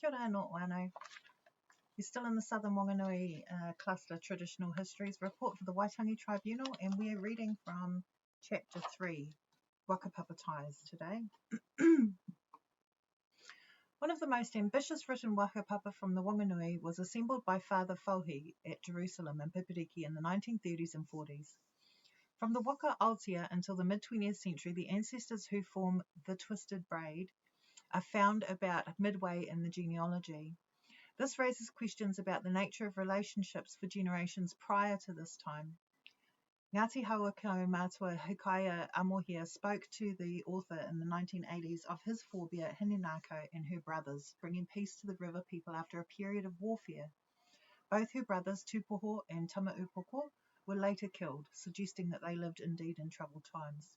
Kia ora no whanau. We're still in the Southern Whanganui cluster Traditional Histories report for the Waitangi Tribunal, and we are reading from Chapter 3, Wakapapa Ties today. One of the most ambitious written Wakapapa from the Whanganui was assembled by Father Fauhi at Jerusalem and Pipiriki in the 1930s and 40s. From the Waka Altia until the mid-20th century, the ancestors who form the twisted braid are found about midway in the genealogy. This raises questions about the nature of relationships for generations prior to this time. Ngāti Hauako Matua Hikaya Amohia spoke to the author in the 1980s of his forebear Hininako and her brothers, bringing peace to the river people after a period of warfare. Both her brothers, Tupoho and Tamaupoko, were later killed, suggesting that they lived indeed in troubled times.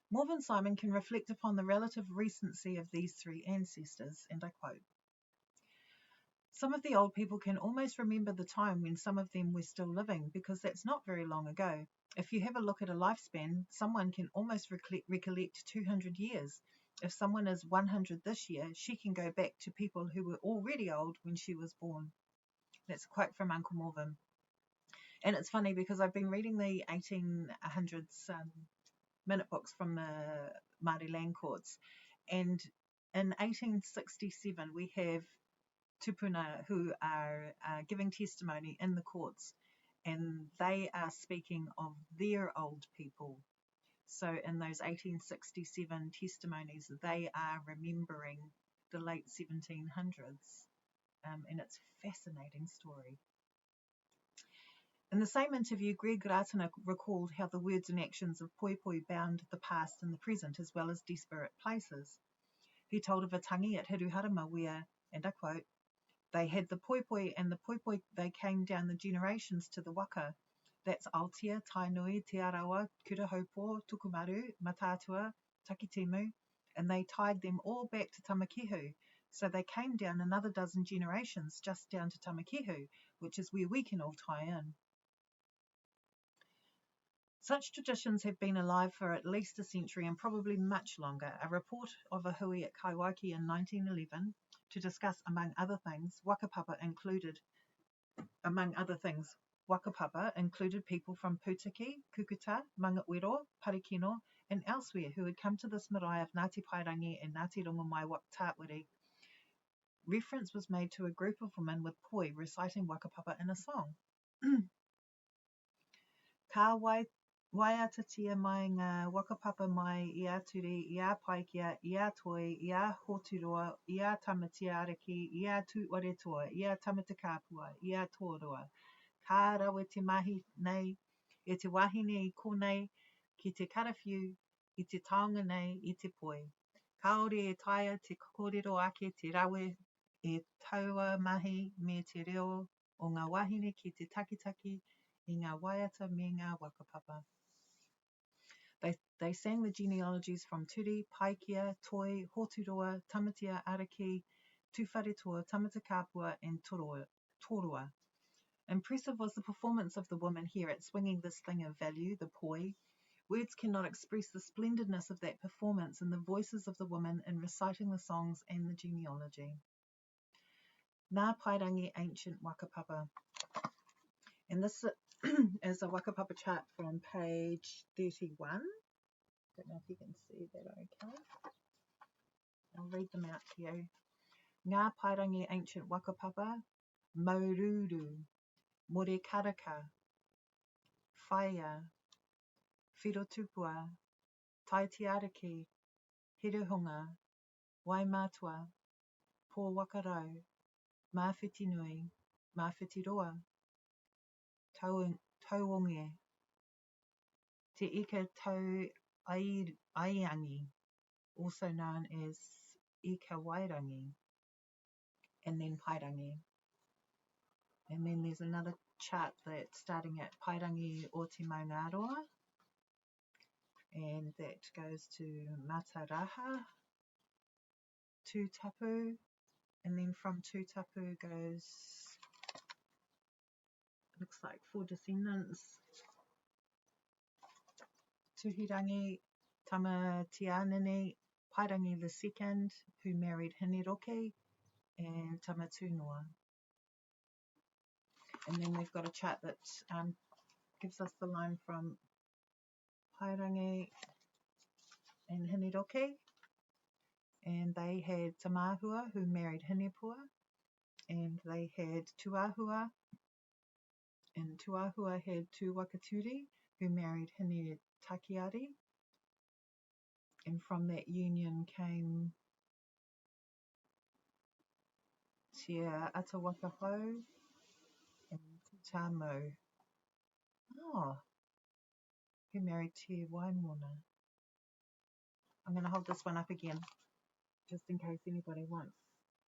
Morven Simon can reflect upon the relative recency of these three ancestors, and I quote, "Some of the old people can almost remember the time when some of them were still living, because that's not very long ago. If you have a look at a lifespan, someone can almost recollect 200 years. If someone is 100 this year, she can go back to people who were already old when she was born." That's a quote from Uncle Morven. And it's funny because I've been reading the 1800s minute books from the Māori land courts, and in 1867 we have tupuna who are giving testimony in the courts, and they are speaking of their old people. So in those 1867 testimonies, they are remembering the late 1700s, and it's a fascinating story. In the same interview, Greg Ratana recalled how the words and actions of poipoi bound the past and the present, as well as disparate places. He told of a tangi at Hiruharama where, and I quote, "They had the poipoi, and the poipoi they came down the generations to the waka. That's Altia, Tainui, Te Arawa, Kurahopo, Tukumaru, Matatua, Takitimu, and they tied them all back to Tamakihu. So they came down another dozen generations just down to Tamakihu, which is where we can all tie in." Such traditions have been alive for at least a century and probably much longer. A report of a hui at Kaiwaiki in 1911 to discuss, among other things, Wakapapa included people from Putiki, Kukuta, Mangatwiro, Parikino, and elsewhere who had come to this marae of Ngāti Pairangi and Ngāti Rongomai Tāwiri. Reference was made to a group of women with poi reciting Wakapapa in a song. Ka waiatatia mai ngā wakapapa mai I aturi, I paikia, I toi, I hoturoa, I tamatia araki, I tūwaretoa, I tamata kāpua, I tōroa. Ka rawe te mahi nei, e te wahine I konei, ki te karawhiu, I te taonga nei, I te poi. Kaore e taia te kokorero ake te rawe, e taua mahi me te reo o ngā wahine ki te takitaki, I ngā waiata me ngā wakapapa. They sang the genealogies from Turi, Paikia, Toi, Hoturoa, Tamatia, Araki, Tuwharetoa, Tamata Kāpua, and Toroa. Impressive was the performance of the women here at swinging this thing of value, the poi. Words cannot express the splendidness of that performance and the voices of the women in reciting the songs and the genealogy. Ngā Pairangi Ancient Wakapapa. And this is a Wakapapa chart from page 31. Don't know if you can see that okay. I'll read them out to you. Ngā Pairangi Ancient Wakapapa, Maururu, More Karaka, Whaia, Whirotupua, Taitiaraki, Hiruhunga, Waimatua, Pō Wakarau, Mawhitinui, Mawhitiroa, Tauonge, Te Ika Tau Aiangi, also known as Ika Wairangi, and then Pairangi. And then there's another chart that's starting at Pairangi o te Maungaroa, and that goes to Mataraha, Tūtapu, and then from Tūtapu goes, looks like 4 descendants, Tuhirangi, Tamatianini, Waitangi II, who married Hiniroke and Tamatunua. And then we've got a chart that gives us the line from Waitangi and Hiniroke, and they had Tamahua, who married Hinepua, and they had Tuahua, and Tuahua had Tuwakaturi, who married Hine Takiari, and from that union came Te Atawakahau and Tutamo. Oh, who married Te Waimona. I'm going to hold this one up again, just in case anybody wants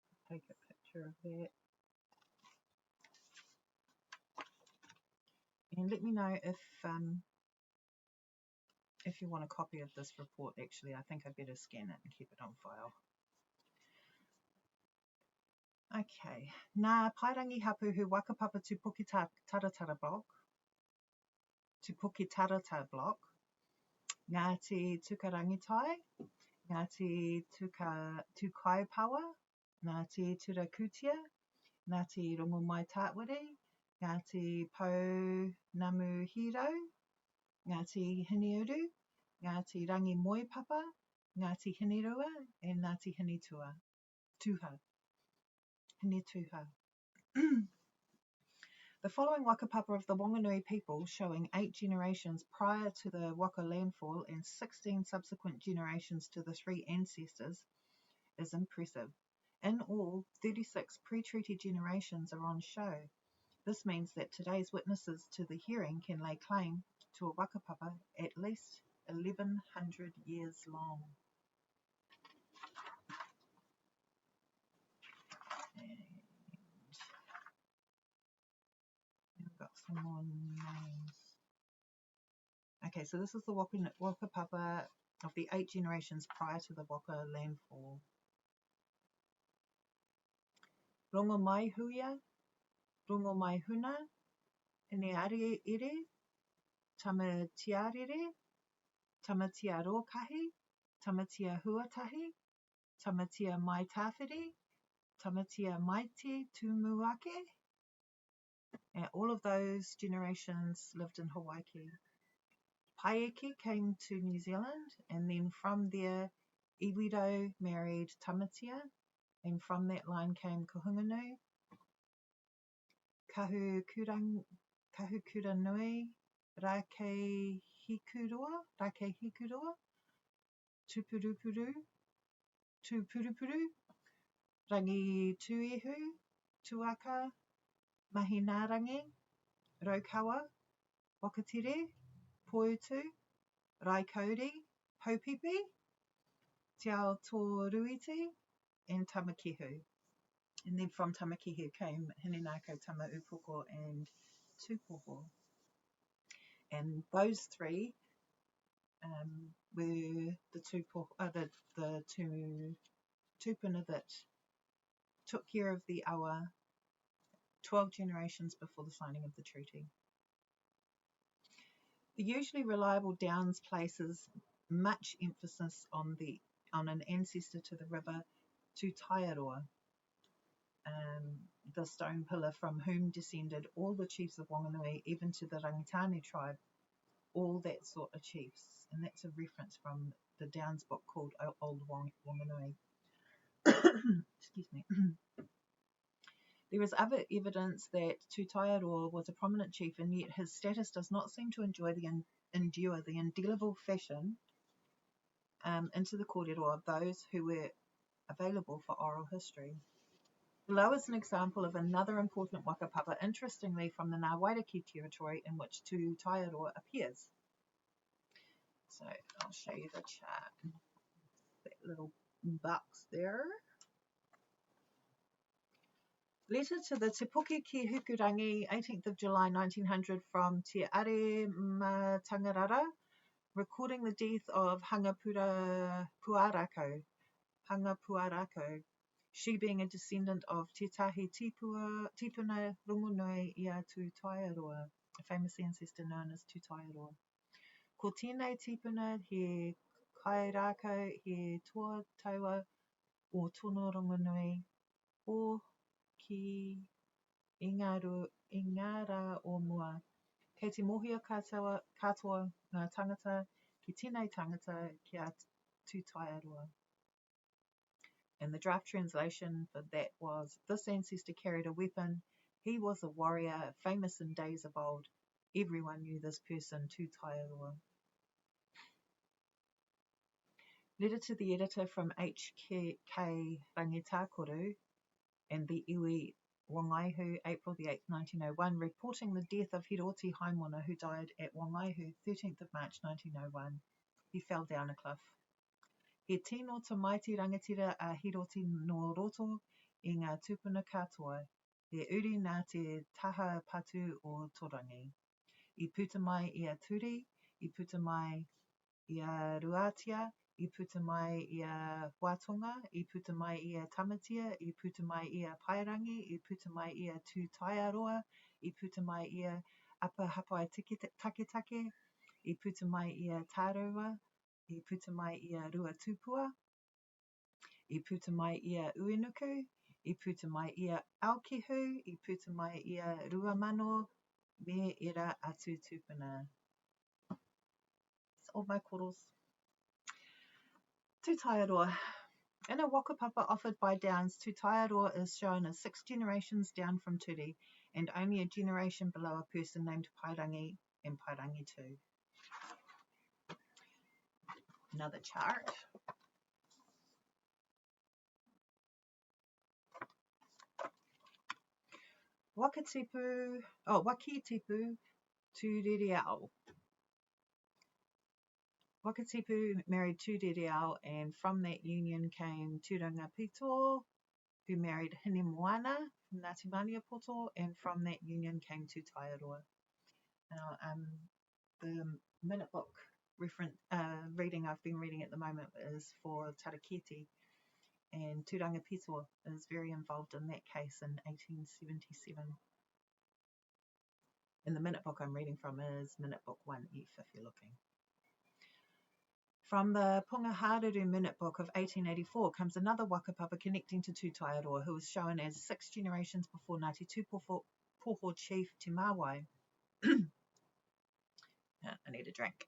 to take a picture of that. And let me know if you want a copy of this report. Actually, I think I better scan it and keep it on file. Okay, nā Pairangi hapu hu wakapapa tu Puki Taratara block, ngā te tukarangitai, ngā te tukaipawa, ngā te turakutia, ngā te rongo mai tāwiri, ngā te pau namu hirau, ngā te hiniuru, ngā te rangi moipapa, ngā te hinirua, and ngā te hinitua. Hinituha. The following wakapapa of the Whanganui people, showing 8 generations prior to the Waka landfall and 16 subsequent generations to the 3 ancestors, is impressive. In all, 36 pre-treaty generations are on show. This means that today's witnesses to the hearing can lay claim to a wakapapa at least 1100 years long. We've got some more names. Okay, so this is the wakapapa of the 8 generations prior to the Waka landfall. Rongo mai huia, rongo mai huna, ine ire, tamatiarire, tamatia rokahi, tamatia huatahi, tamatia mai tawhiri, tamatia maiti tumuake. And all of those generations lived in Hawaii. Paeki came to New Zealand, and then from there, Iwido married Tamatia, and from that line came Whanganui, Kahukuranui, Rakehikuroa, Tupurupuru, Rangi Tuihu, Tuaka, Mahinarangi, Raukawa, Wakatire, Poitu, Raikori, Haupipi, Te Ao Tōruiti, and Tamakihu. And then from Tamakihu came Hinenako, Tamaupoko, and Tūpoho. And those 3 were the two tupuna that took care of the awa 12 generations before the signing of the treaty. The usually reliable Downs places much emphasis on an ancestor to the river Tūtaiaroa, the stone pillar from whom descended all the chiefs of Whanganui, even to the Rangitane tribe, all that sort of chiefs. And that's a reference from the Downs book called Old Whanganui. Excuse me. There is other evidence that Tūtaiaroa was a prominent chief, and yet his status does not seem to endure the indelible fashion into the kōrero of those who were available for oral history. Below is an example of another important wakapapa, interestingly from the Ngāwairiki territory in which Tūtaiaroa appears. So I'll show you the chart. That little box there. Letter to the Te Puke ki Hukurangi, 18th of July 1900, from Te Are Matangarara, recording the death of Hangapuarako, she being a descendant of Tētahi Tipuna Rongonui ia Tūtaiaroa, a famous ancestor known as Tūtaiaroa. Ko tēnei tipuna he kai rākau he toa taua o tōna rongonui o ki Ingara o mua. Kei te mohia katoa ngā tangata ki tēnei tangata kia tūtaiaroa. And the draft translation for that was, this ancestor carried a weapon. He was a warrior, famous in days of old. Everyone knew this person, tūtaiaroa. Letter to the editor from HK Rangitakoru and the iwi Whanganui, April the 8th, 1901, reporting the death of Hiroti Haimona, who died at Whanganui, 13th of March, 1901. He fell down a cliff. He tino te maiti rangatira a Hiroti no roto I ngā tupuna katoa. He uri nā te taha patu o Torangi. I puta mai I a turi, I puta mai I a ruatia, I puta mai I a Waitangi, I puta mai I a tamatia, I puta mai I a pairangi, I puta mai I a tūtaiaroa, I puta mai I a apa hapai taketake, I puta mai I a tāraua, I puta mai I a rua tūpua, I puta mai I a uenuku, I puta mai I a aokihu, I puta mai I a rua mano, me era atu tūpuna. It's all my koros. Tūtaiaroa. In a whakapapa offered by Downes, Tūtaiaroa is shown as 6 generations down from Turi and only a generation below a person named Pairangi and Pairangi too. Another chart. Wakitipu Tūririao. Wakatipu married Tūririao, and from that union came Turanga Pito, who married Hinemoana from Ngāti Maniapoto, and from that union came Tūtaiaroa. Now, the minute book reading I've been reading at the moment is for Taraketi, and Turanga Pito is very involved in that case in 1877. And the minute book I'm reading from is Minute Book 1F if you're looking. From the Pungaharuru Minute Book of 1884 comes another whakapapa connecting to Tūtaiaroa, who was shown as 6 generations before Ngāti Tūpoho chief Te Mawai. I need a drink.